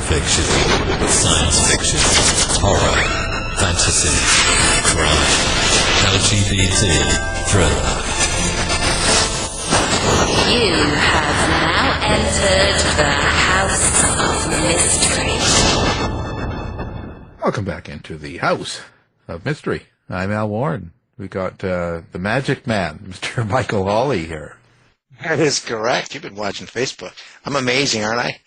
fiction, science fiction, horror, fantasy, crime, LGBT, thriller. You have now entered the House of Mystery. Welcome back into the House of Mystery. I'm Al Warren. We got the Magic Man, Mr. Michael Hawley here. That is correct. You've been watching Facebook. I'm amazing, aren't I?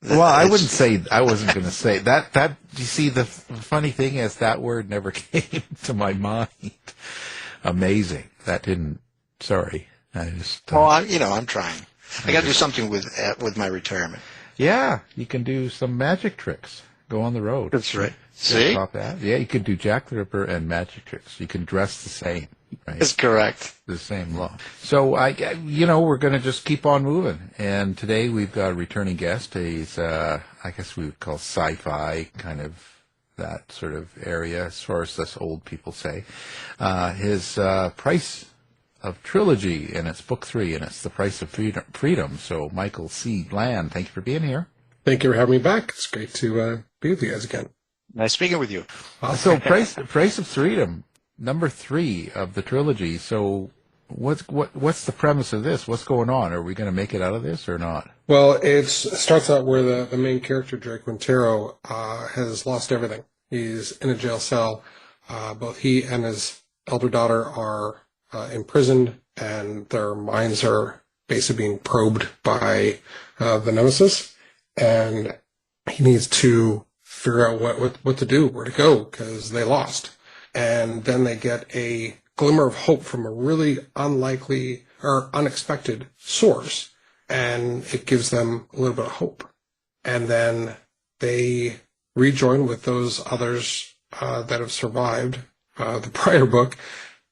Well, I wouldn't say, I wasn't going to say that. You see, the funny thing is that word never came to my mind. Amazing. That didn't, sorry. I just. I'm trying. I got to do something with my retirement. Yeah, you can do some magic tricks. Go on the road. That's right. See? Yeah, you can do Jack the Ripper and magic tricks. You can dress the same. Right? That's correct. The same law. So, we're going to just keep on moving. And today we've got a returning guest. He's, I guess we would call sci-fi, kind of that sort of area, as far as us old people say. His price of Trilogy, and it's book 3, and it's The Price of Freedom. So, Michael C. Bland, thank you for being here. Thank you for having me back. It's great to be with you guys again. Nice speaking with you. So, Price of Freedom, number 3 of the trilogy. So, what's the premise of this? What's going on? Are we going to make it out of this or not? Well, it starts out where the main character, Dray Quintero, has lost everything. He's in a jail cell. Both he and his elder daughter are imprisoned, and their minds are basically being probed by the Nemesis. And he needs to figure out what to do, where to go, because they lost. And then they get a glimmer of hope from a really unlikely or unexpected source, and it gives them a little bit of hope. And then they rejoin with those others that have survived the prior book,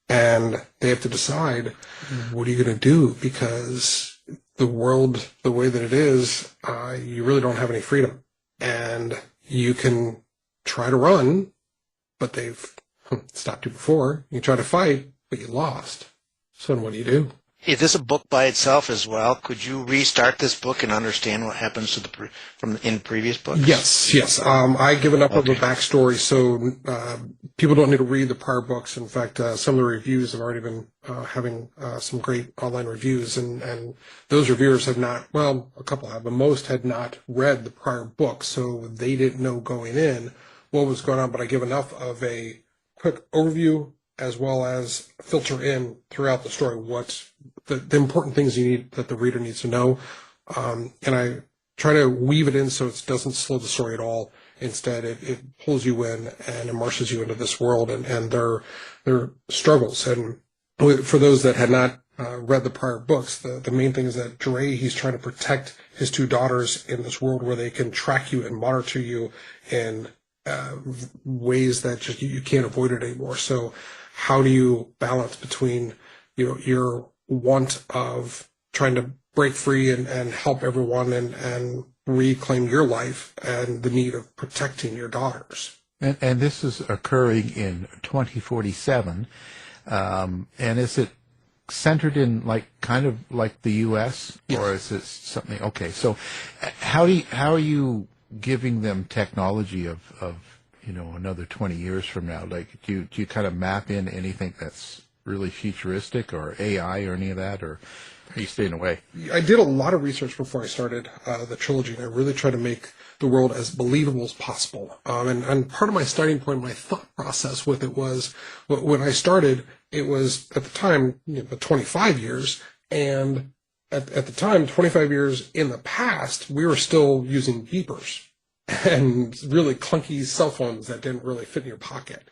and they have to decide, what are you going to do? Because the world, the way that it is, you really don't have any freedom. And you can try to run, but they've stopped you before. You try to fight, but you lost. So then what do you do? Is this a book by itself as well? Could you restart this book and understand what happens to in previous books? Yes. I give enough of a backstory, so people don't need to read the prior books. In fact, some of the reviews have already been having some great online reviews, and those reviewers have not, well, a couple have, but most had not read the prior books, so they didn't know going in what was going on. But I give enough of a quick overview as well as filter in throughout the story what the important things you need, that the reader needs to know. And I try to weave it in so it doesn't slow the story at all. Instead, it pulls you in and immerses you into this world and their struggles. And for those that had not read the prior books, the main thing is that Dray, he's trying to protect his 2 daughters in this world where they can track you and monitor you in ways that just you can't avoid it anymore. So how do you balance between your want of trying to break free and help everyone and reclaim your life and the need of protecting your daughters? And this is occurring in 2047. And is it centered in kind of like the U.S. Yes. Or is it something? Okay, so how are you giving them technology of another 20 years from now? Like, do you kind of map in anything that's really futuristic or AI or any of that, or are you staying away? I did a lot of research before I started the trilogy, and I really tried to make the world as believable as possible. And part of my starting point, my thought process with it was, when I started, it was at the time 25 years, and at the time, 25 years in the past, we were still using beepers and really clunky cell phones that didn't really fit in your pocket.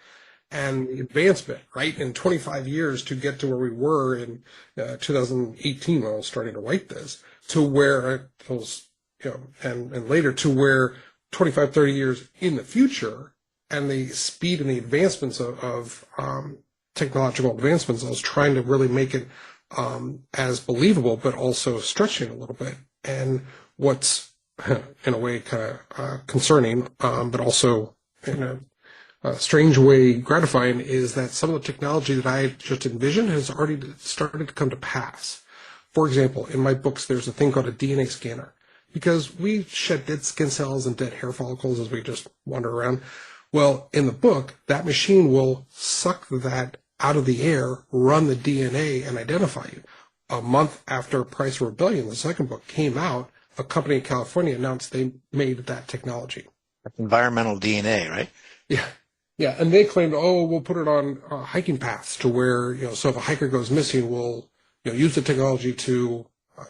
And the advancement, right, in 25 years to get to where we were in 2018 when I was starting to write this, to where those, and later to where 25, 30 years in the future, and the speed and the advancements of technological advancements, I was trying to really make it as believable, but also stretching a little bit. And what's, in a way, kind of concerning, but also in a strange way gratifying, is that some of the technology that I just envisioned has already started to come to pass. For example, in my books, there's a thing called a DNA scanner. because we shed dead skin cells and dead hair follicles as we just wander around. Well, in the book, that machine will suck that out of the air, run the DNA, and identify you. A month after Price of Rebellion, the second book, came out, a company in California announced they made that technology. That's environmental DNA, right? Yeah. Yeah, and they claimed, we'll put it on hiking paths to where, so if a hiker goes missing, we'll use the technology to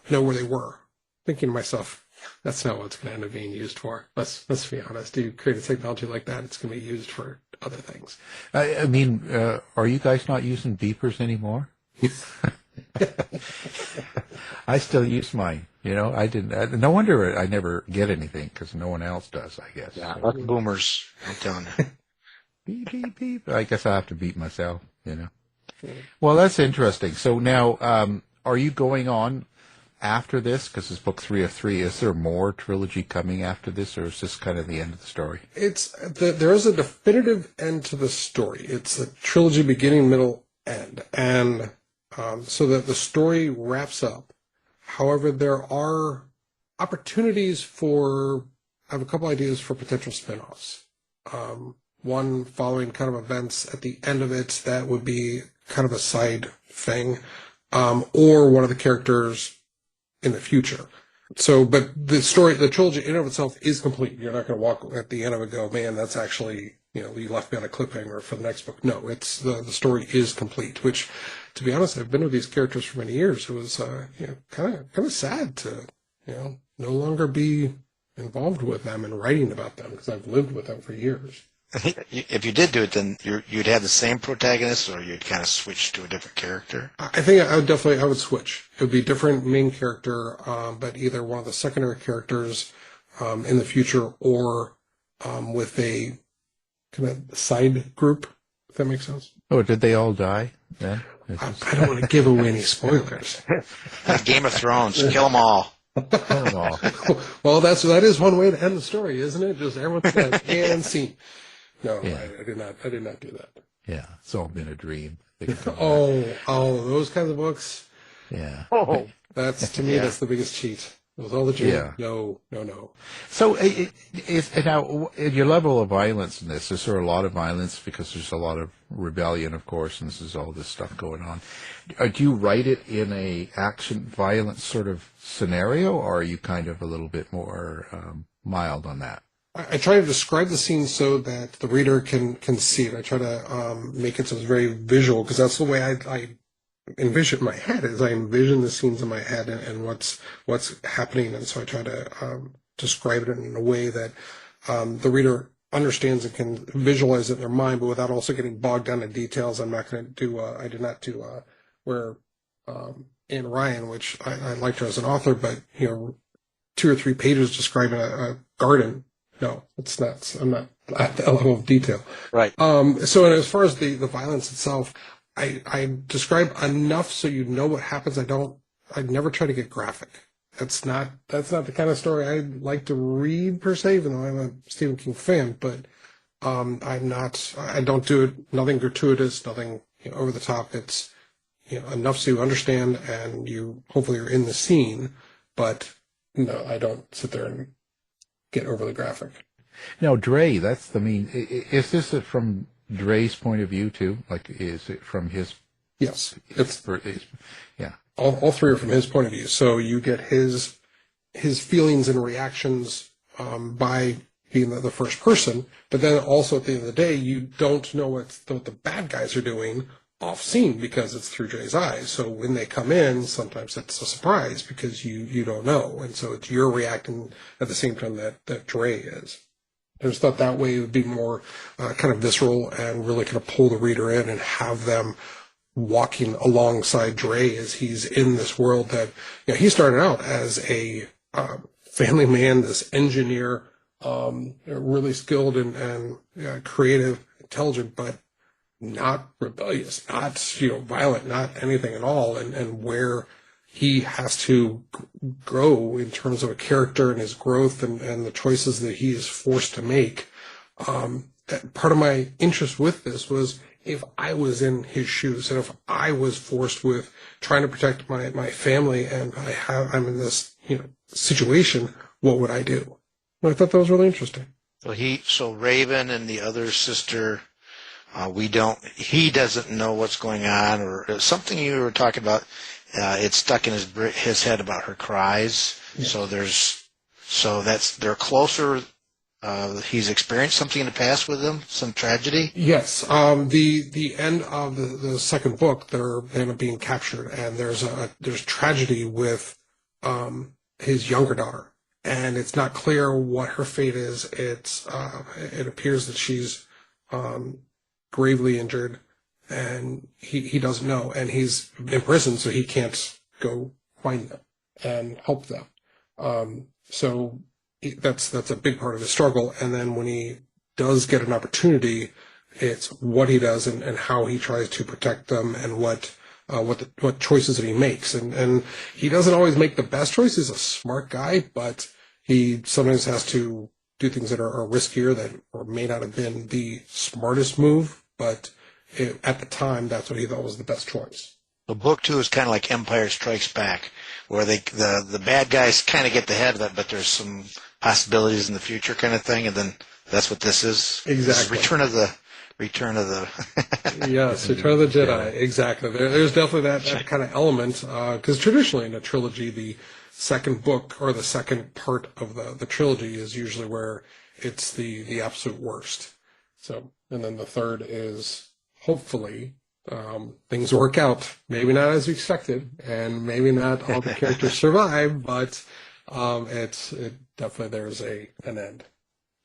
know where they were. Thinking to myself, that's not what it's going to end up being used for. Let's be honest. You create a technology like that, it's going to be used for other things. I mean, are you guys not using beepers anymore? I still use mine. I didn't. No wonder I never get anything because no one else does, I guess. Yeah, us boomers, I'm telling you. Beep, beep, beep. I guess I have to beep myself, Well, that's interesting. So now, are you going on after this? Because it's book 3 of 3. Is there more trilogy coming after this, or is this kind of the end of the story? There is a definitive end to the story. It's a trilogy beginning, middle, end. And so that the story wraps up. However, there are opportunities I have a couple ideas for potential spin-offs. One following kind of events at the end of it that would be kind of a side thing, or one of the characters in the future. So, but the trilogy in and of itself is complete. You're not going to walk at the end of it and go, man, that's actually, you left me on a cliffhanger for the next book. No, it's the story is complete, which, to be honest, I've been with these characters for many years. It was, kind of sad to, no longer be involved with them and writing about them because I've lived with them for years. If you did do it, then you'd have the same protagonist, or you'd kind of switch to a different character? I think I would switch. It would be a different main character, but either one of the secondary characters in the future, or with a kind of side group, if that makes sense. Oh, did they all die then? I don't want to give away any spoilers. Game of Thrones, kill them all. Kill them all. Well, that is one way to end the story, isn't it? Just everyone's dead and scene. No, yeah. I did not do that. Yeah, it's all been a dream. Those kinds of books. Yeah. Oh, that's to me. That's the biggest cheat. It was all the dream. Yeah. No. So, now your level of violence in this, is there a lot of violence because there's a lot of rebellion, of course, and there's all this stuff going on. Do you write it in a action violence sort of scenario, or are you kind of a little bit more mild on that? I try to describe the scene so that the reader can see it. I try to make it so it's very visual, because that's the way I envision in my head. Is I envision the scenes in my head and what's happening, and so I try to describe it in a way that the reader understands and can visualize it in their mind, but without also getting bogged down in details. I'm not going to do. I did not do where Anne Ryan, which I liked her as an author, but 2 or 3 pages describing a garden. No, it's not. I'm not at that level of detail. Right. So as far as the violence itself, I describe enough so you know what happens. I never try to get graphic. That's not the kind of story I like to read per se, even though I'm a Stephen King fan, but I don't do it, nothing gratuitous, nothing over the top. It's enough so you understand and you hopefully are in the scene, but no, I don't sit there and get overly graphic. Now, Dray, is this from Dray's point of view too? Like, is it from his? Yes, yeah. All 3 are from his point of view. So you get his feelings and reactions by being the first person, but then also at the end of the day, you don't know what the bad guys are doing off scene because it's through Dray's eyes. So when they come in, sometimes it's a surprise because you don't know, and so it's you're reacting at the same time that Dray is. I just thought that way it would be more kind of visceral and really kind of pull the reader in and have them walking alongside Dray as he's in this world that he started out as a family man, this engineer, really skilled and creative, intelligent, but not rebellious, not violent, not anything at all, and where he has to grow in terms of a character and his growth and the choices that he is forced to make. Part of my interest with this was if I was in his shoes and if I was forced with trying to protect my family and I'm in this situation, what would I do? And I thought that was really interesting. So Raven and the other sister, he doesn't know what's going on, or something you were talking about. It's stuck in his head about her cries. Yeah. So they're closer. He's experienced something in the past with them, some tragedy. Yes. The end of the second book, they end up being captured, and there's tragedy with his younger daughter, and it's not clear what her fate is. It appears that she's gravely injured, and he doesn't know, and he's in prison, so he can't go find them and help them. So that's a big part of his struggle. And then when he does get an opportunity, it's what he does and how he tries to protect them, and what choices that he makes. And he doesn't always make the best choice. He's a smart guy, but he sometimes has to do things that are riskier, that or may not have been the smartest move, but at the time, that's what he thought was the best choice. So book 2 is kind of like Empire Strikes Back, where the bad guys kind of get the head of it, but there's some possibilities in the future kind of thing, and then that's what this is. Exactly. This is Return of the Yes, Return of the Jedi. Exactly. There's definitely that kind of element, because traditionally in a trilogy, the second book or the second part of the trilogy is usually where it's the absolute worst. So, and then the third is hopefully things work out. Maybe not as you expected, and maybe not all the characters survive, but it definitely there's an end.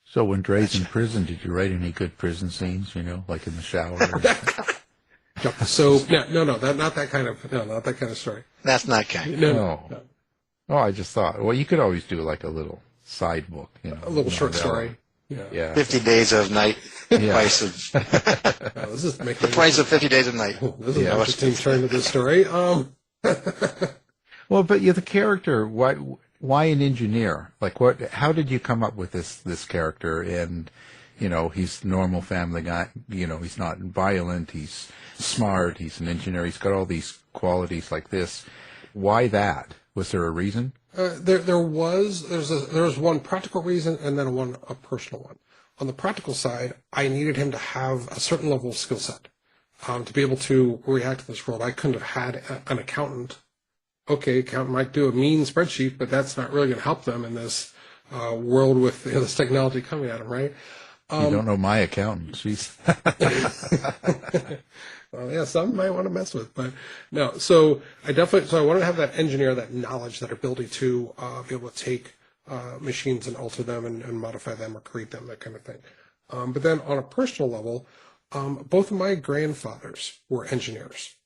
So when Dray's in prison, did you write any good prison scenes? Like in the shower. So no, not that kind of story. That's not kind. No. Oh, I just thought. Well, you could always do like a little side book, a little short story. Yeah. 50 Days of Night. Price of this is the price of 50 Days of Night. This is an interesting turn to this story. Well, but the character. Why an engineer? How did you come up with this character? And, he's a normal family guy. He's not violent. He's smart. He's an engineer. He's got all these qualities like this. Why that? Was there a reason? There was one practical reason and then a personal one. On the practical side, I needed him to have a certain level of skill set to be able to react to this world. I couldn't have had an accountant. Okay, accountant might do a mean spreadsheet, but that's not really going to help them in this world with this technology coming at them, right? You don't know my accountant. She's well, yeah, some might want to mess with, but no. So I wanted to have that engineer, that knowledge, that ability to be able to take machines and alter them and modify them or create them, that kind of thing. But then on a personal level, both of my grandfathers were engineers.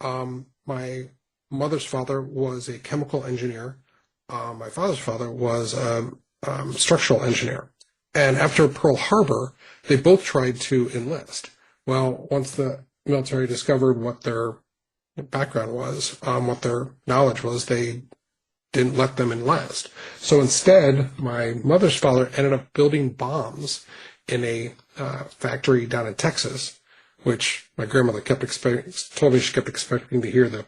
My mother's father was a chemical engineer. My father's father was a structural engineer. And after Pearl Harbor, they both tried to enlist. Well, once the military discovered what their background was, what their knowledge was, they didn't let them enlist. So instead, my mother's father ended up building bombs in a factory down in Texas, which my grandmother told me she kept expecting to hear the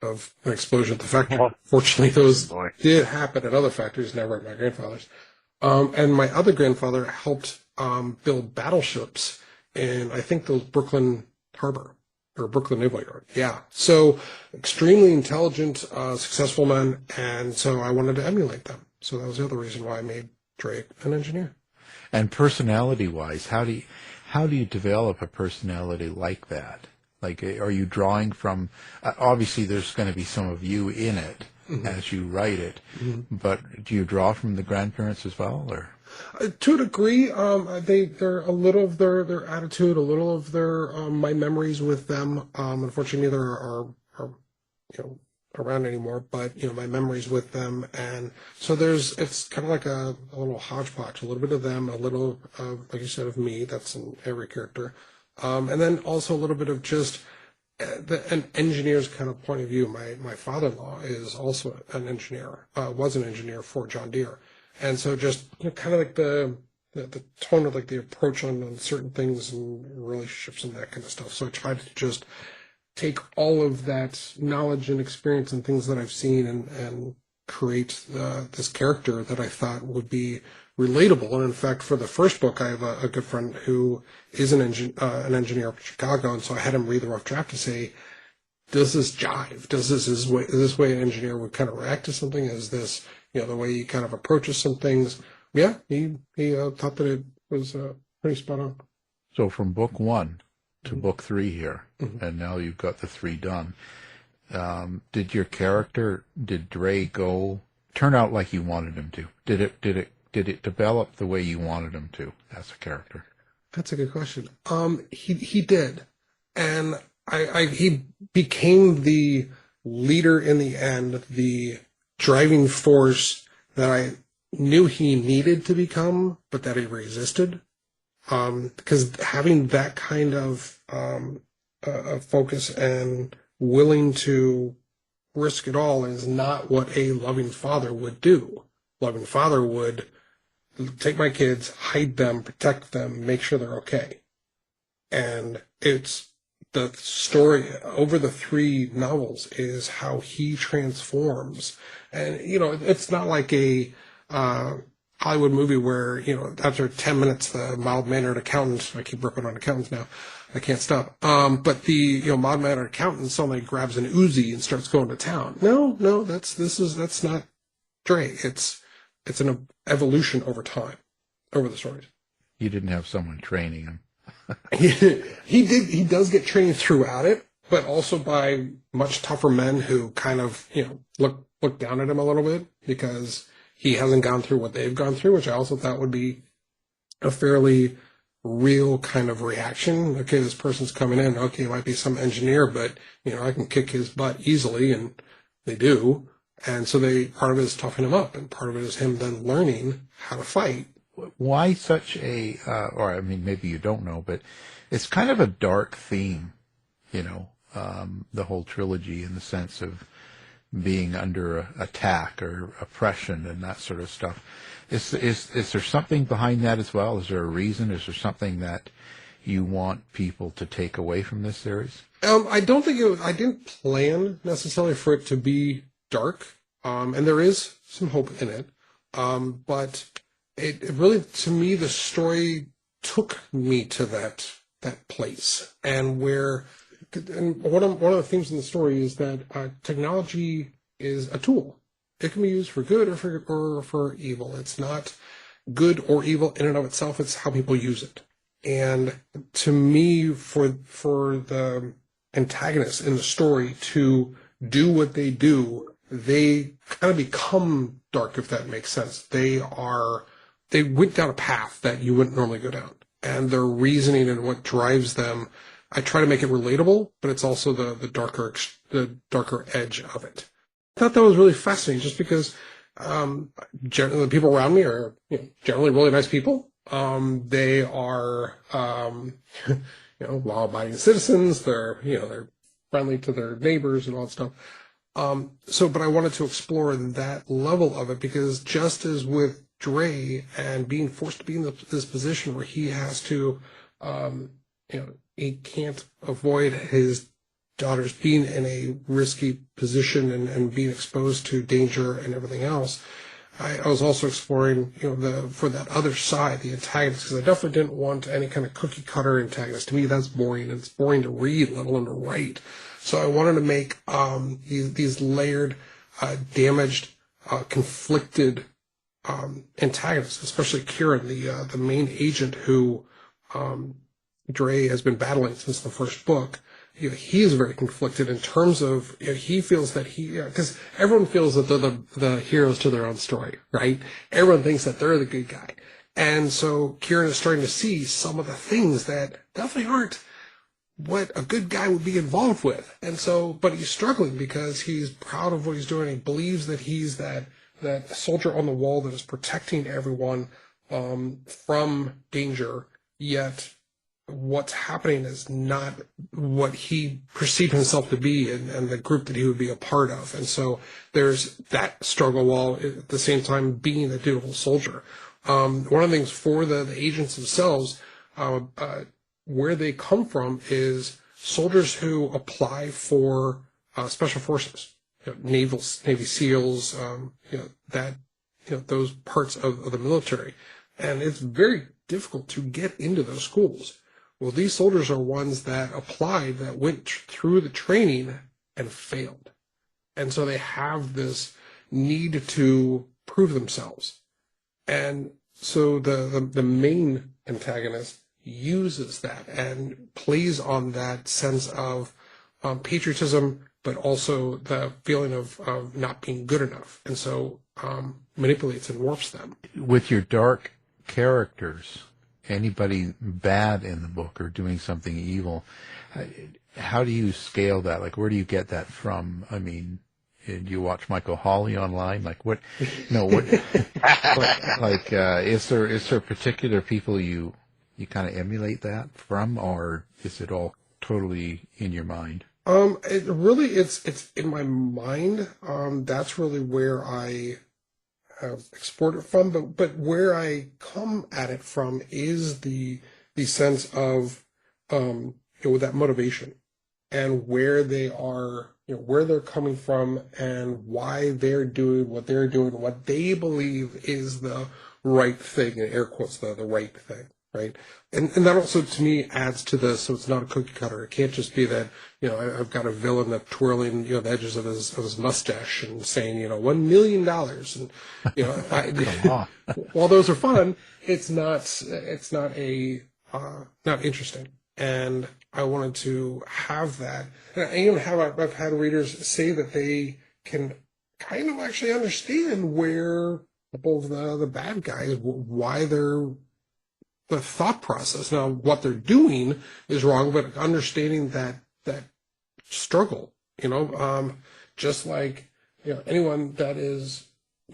of an explosion at the factory. Fortunately, those did happen at other factories, never at my grandfather's. And my other grandfather helped build battleships in, I think, the Brooklyn Harbor or Brooklyn Naval Yard. Yeah. So extremely intelligent, successful men, and so I wanted to emulate them. So that was the other reason why I made Dray an engineer. And personality-wise, how do you develop a personality like that? Are you drawing from? Obviously, there's going to be some of you in it as you write it, but do you draw from the grandparents as well, or? To a degree, they're a little of their attitude, a little of their my memories with them. Unfortunately, neither are around anymore. But my memories with them, and so it's kind of like a little hodgepodge, a little bit of them, a little like you said, of me. That's in every character, and then also a little bit of just an engineer's kind of point of view. My father-in-law is also an engineer, was an engineer for John Deere. And so just kind of like the tone of the approach on certain things and relationships and that kind of stuff. So I tried to just take all of that knowledge and experience and things that I've seen and create this character that I thought would be relatable. And in fact, for the first book, I have a good friend who is an engineer up in Chicago, and so I had him read the rough draft to say, does this jive? Is this way an engineer would kind of react to something? Is this, the way he kind of approaches some things? Yeah, he thought that it was pretty spot on. So from book 1 to book 3 here, and now you've got the 3 done. Did your character, did Dray turn out like you wanted him to? Did it develop the way you wanted him to as a character? That's a good question. He did, and he became the leader in the end, the driving force that I knew he needed to become, but that he resisted. Because having that kind of focus and willing to risk it all is not what a loving father would do. Loving father would take my kids, hide them, protect them, make sure they're okay. And it's the story over the 3 novels is how he transforms. And, it's not like a Hollywood movie where, after 10 minutes, the mild-mannered accountant, I keep ripping on accountants now, I can't stop. But the, mild-mannered accountant suddenly grabs an Uzi and starts going to town. No, that's not Dray. It's an evolution over time, over the stories. You didn't have someone training him. He does get trained throughout it, but also by much tougher men who kind of, look down at him a little bit because he hasn't gone through what they've gone through, which I also thought would be a fairly real kind of reaction. Okay, this person's coming in. Okay, he might be some engineer, but, I can kick his butt easily, and they do. And so part of it is toughening him up, and part of it is him then learning how to fight. Why such a, maybe you don't know, but it's kind of a dark theme, the whole trilogy, in the sense of being under attack or oppression and that sort of stuff. Is there something behind that as well? Is there a reason? Is there something that you want people to take away from this series? I don't think I didn't plan necessarily for it to be dark, and there is some hope in it, but it really, to me, the story took me to that place, and one of the themes in the story is that technology is a tool. It can be used for good or for evil. It's not good or evil in and of itself. It's how people use it. And to me, for the antagonists in the story to do what they do, they kind of become dark, if that makes sense. They went down a path that you wouldn't normally go down. And their reasoning and what drives them, I try to make it relatable, but it's also the darker edge of it. I thought that was really fascinating, just because generally the people around me are generally really nice people. They are law-abiding citizens. They're friendly to their neighbors and all that stuff. But I wanted to explore that level of it, because just as with Dray and being forced to be in this position where he has to, he can't avoid his daughters being in a risky position and being exposed to danger and everything else. I was also exploring, for that other side, the antagonist, because I definitely didn't want any kind of cookie cutter antagonist. To me, that's boring. It's boring to read, let alone to write. So I wanted to make these layered, damaged, conflicted antagonists, especially Kieran, the main agent who Dray has been battling since the first book. He is very conflicted in terms of, he feels that because everyone feels that they're the heroes to their own story, right? Everyone thinks that they're the good guy. And so Kieran is starting to see some of the things that definitely aren't what a good guy would be involved with. And so, but he's struggling because he's proud of what he's doing. He believes that he's that soldier on the wall that is protecting everyone from danger, yet what's happening is not what he perceived himself to be and the group that he would be a part of. And so there's that struggle while at the same time being a dutiful soldier. One of the things for the agents themselves, where they come from is soldiers who apply for special forces. Navy SEALs, those parts of the military. And it's very difficult to get into those schools. Well, these soldiers are ones that applied, that went through the training and failed. And so they have this need to prove themselves. And so the main antagonist uses that and plays on that sense of patriotism, but also the feeling of not being good enough. And so manipulates and warps them. With your dark characters, anybody bad in the book or doing something evil, how do you scale that? Like, where do you get that from? I mean, do you watch Michael Hawley online? Like, what? No, what? Is there particular people you kind of emulate that from, or is it all totally in your mind? It's in my mind. That's really where I have explored it from, but where I come at it from is the sense of that motivation and where they are, where they're coming from and why they're doing, what they believe is the right thing, in air quotes, the right thing, right? And that also, to me, adds to this, so it's not a cookie cutter. It can't just be that, I've got a villain that's twirling, the edges of his mustache and saying, $1 million. And, while those are fun, it's not interesting. And I wanted to have that. And I've had readers say that they can kind of actually understand where both the bad guys, why they're, the thought process. Now, what they're doing is wrong, but understanding that struggle, just like, anyone that is,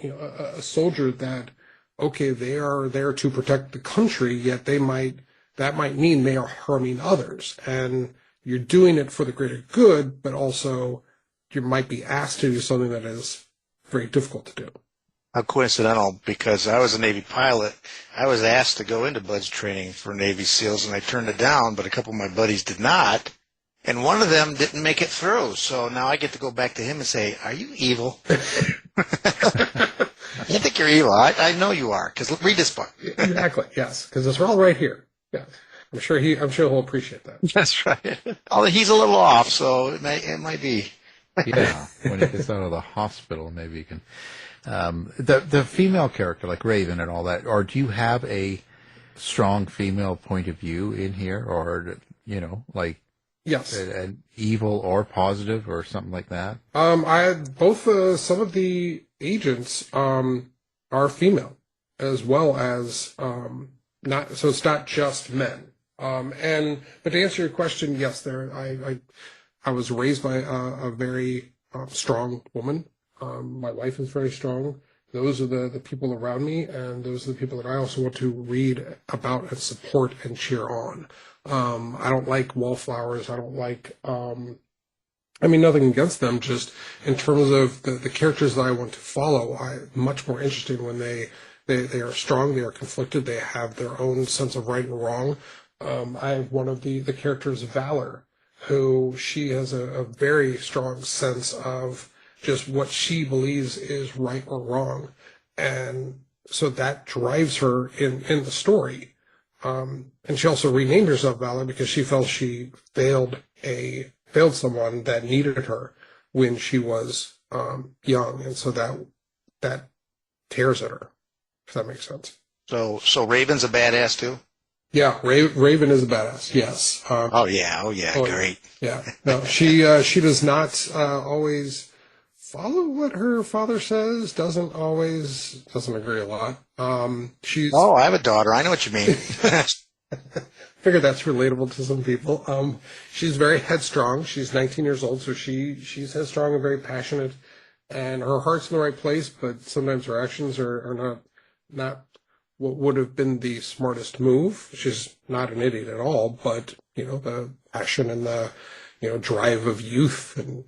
a soldier that, okay, they are there to protect the country, yet that might mean they are harming others. And you're doing it for the greater good, but also you might be asked to do something that is very difficult to do. How coincidental, because I was a Navy pilot. I was asked to go into BUD/S training for Navy SEALs, and I turned it down, but a couple of my buddies did not. And one of them didn't make it through. So now I get to go back to him and say, "Are you evil?" You think you're evil. I know you are, because read this book. Exactly, yes, because it's all right here. Yeah. I'm sure he'll appreciate that. That's right. Although he's a little off, so it might be. Yeah, when he gets out of the hospital, maybe you can. The female character, like Raven and all that, or do you have a strong female point of view in here, or yes, an evil or positive or something like that? Both some of the agents are female, as well as not. So it's not just men. But to answer your question, yes, I was raised by a very strong woman. My wife is very strong. Those are the people around me, and those are the people that I also want to read about and support and cheer on. I don't like wallflowers. I don't like, nothing against them, just in terms of the characters that I want to follow. I'm much more interested when they are strong, they are conflicted, they have their own sense of right and wrong. I have one of the characters, Valor, who she has a very strong sense of just what she believes is right or wrong. And so that drives her in the story. And she also renamed herself Valor because she felt she failed someone that needed her when she was young. And so that tears at her, if that makes sense. So Raven's a badass too? Yeah, Raven is a badass, yes. Oh yeah, great. Yeah, no, she does not always follow what her father says, doesn't agree a lot. I have a daughter. I know what you mean. Figure that's relatable to some people. She's very headstrong. She's 19 years old, so she's headstrong and very passionate, and her heart's in the right place, but sometimes her actions are not what would have been the smartest move. She's not an idiot at all, but the passion and the drive of youth and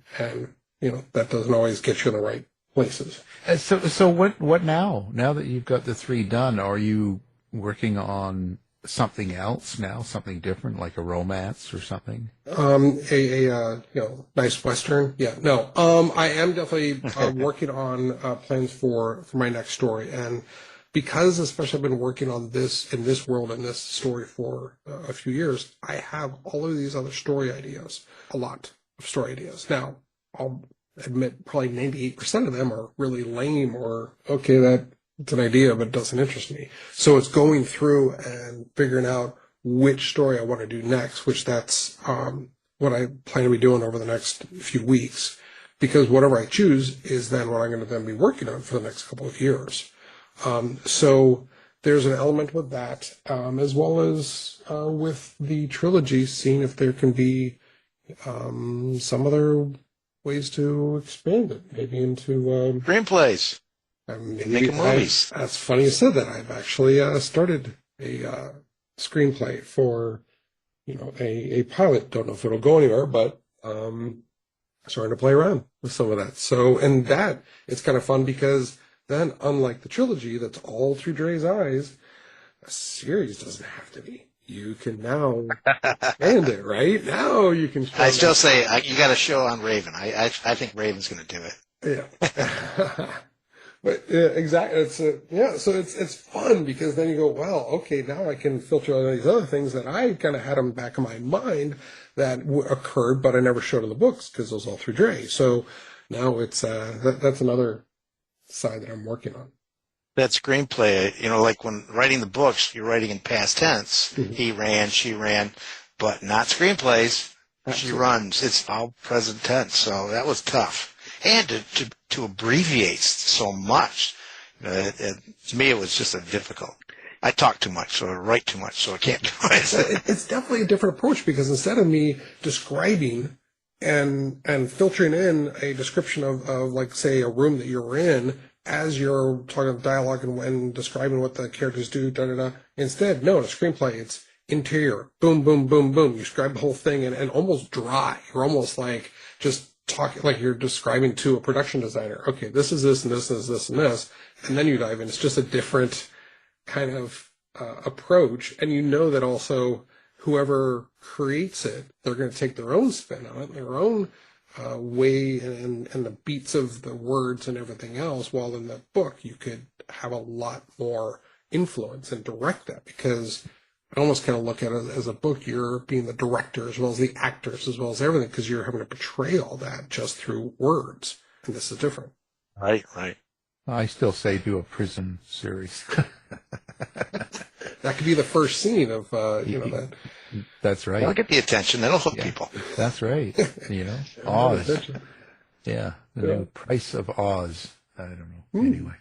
that doesn't always get you in the right places. So what now? Now that you've got the 3 done, are you working on something else now, something different, like a romance or something? Nice Western. Yeah, no. I am definitely working on plans for my next story, and because especially I've been working on this in this world and this story for a few years, I have all of these other story ideas, a lot of story ideas. Now, I'll admit probably 98% of them are really lame or, okay, that's an idea, but it doesn't interest me. So it's going through and figuring out which story I want to do next, which that's what I plan to be doing over the next few weeks, because whatever I choose is then what I'm going to then be working on for the next couple of years. So there's an element with that, as well as with the trilogy, seeing if there can be some other ways to expand it, maybe into Screenplays. Make movies. That's funny you said that. I've actually started a screenplay for a pilot. Don't know if it'll go anywhere, but starting to play around with some of that. So, and that it's kind of fun because then, unlike the trilogy that's all through Dray's eyes, a series doesn't have to be. You can now expand it, right? Now you can. I still say you got a show on Raven. I think Raven's going to do it. Yeah. But yeah, exactly. So it's fun because then you go, well, okay, now I can filter all these other things that I kind of had in the back of my mind that occurred, but I never showed in the books because it was all through Dray. So now it's that's another side that I'm working on. That screenplay, like when writing the books, you're writing in past tense. Mm-hmm. He ran, she ran, but not screenplays. She runs. It's all present tense. So that was tough. And to abbreviate so much, to me it was just difficult. I talk too much, so I write too much, so I can't do it. It's definitely a different approach because instead of me describing and filtering in a description of like, say, a room that you're in as you're talking dialogue and describing what the characters do, instead, no, in a screenplay, it's interior, boom, boom, boom, boom. You describe the whole thing and almost dry. You're almost like just talking like you're describing to a production designer. Okay, this is this and this is this and this, and then you dive in. It's just a different kind of approach, and you know that also whoever creates it, they're going to take their own spin on it, their own way, and the beats of the words and everything else. While in the book, you could have a lot more influence and direct that because I almost kind of look at it as a book. You're being the director as well as the actors as well as everything because you're having to portray all that just through words. And this is different. Right. I still say do a prison series. That could be the first scene of, that. That's right. That'll get the attention. That'll hook people. That's right. Oz. Yeah. The new Price of Oz. I don't know. Anyway.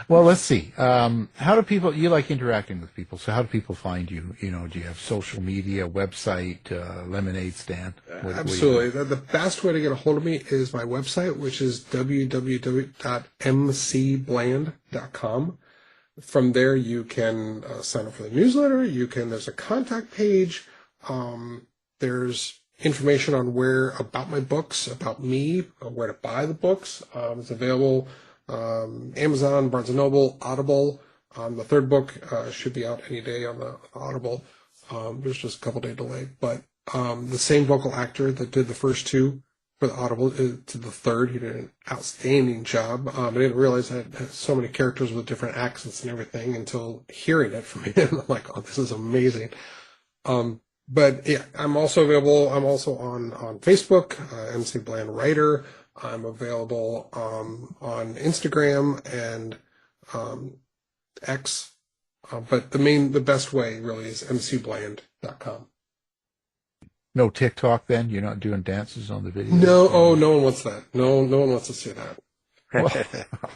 Well, let's see. How do people, you like interacting with people, so how do people find you? Do you have social media, website, lemonade stand? Absolutely. The best way to get a hold of me is my website, which is www.mcbland.com. From there, you can sign up for the newsletter. There's a contact page. There's information on about my books, about me, where to buy the books. It's available Amazon, Barnes & Noble, Audible. The third book should be out any day on the Audible. There's just a couple day delay. But the same vocal actor that did the first two for the Audible to the third, he did an outstanding job. I didn't realize I had so many characters with different accents and everything until hearing it from him. I'm like, oh, this is amazing. But yeah, I'm also available. I'm also on Facebook, MC Bland Writer. I'm available on Instagram and X, but the best way really is mcbland.com. No TikTok then? You're not doing dances on the video? No, no one wants that. No one wants to see that.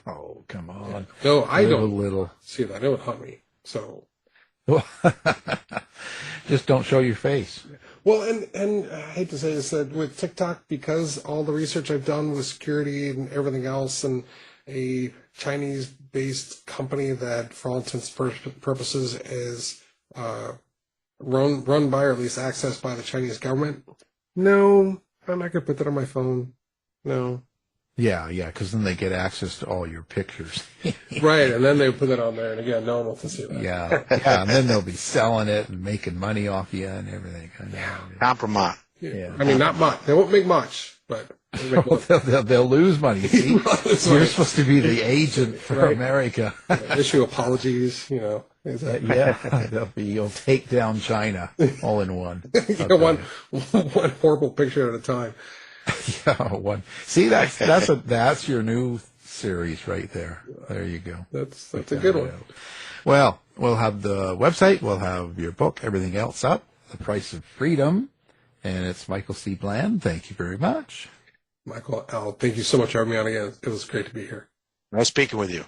Oh, come on. No, I don't little. see that. It would haunt me. So. Just don't show your face. Well, and I hate to say this, that with TikTok, because all the research I've done with security and everything else, and a Chinese-based company that, for all intents and purposes, is run by or at least accessed by the Chinese government. No, I'm not going to put that on my phone. No. Yeah, because then they get access to all your pictures. Right, and then they put it on there, and again, no one wants to see that. Yeah, and then they'll be selling it and making money off you and everything. Compromise. Yeah. I mean, not much. They won't make much, but they'll make money. They'll lose money. See? You're supposed to be the agent for Right. America. Issue apologies, You'll take down China all in one. one horrible picture at a time. Yeah, one. See, that's your new series right there. There you go. That's a good one. Well, we'll have the website, we'll have your book, everything else up. The Price of Freedom, and it's Michael C. Bland. Thank you very much. Michael, Al, thank you so much for having me on again. It was great to be here. Nice speaking with you.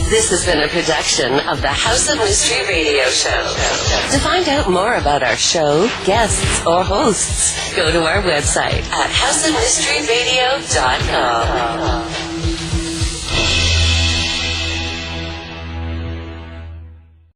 This has been a production of the House of Mystery Radio Show. To find out more about our show, guests, or hosts, go to our website at houseofmysteryradio.com.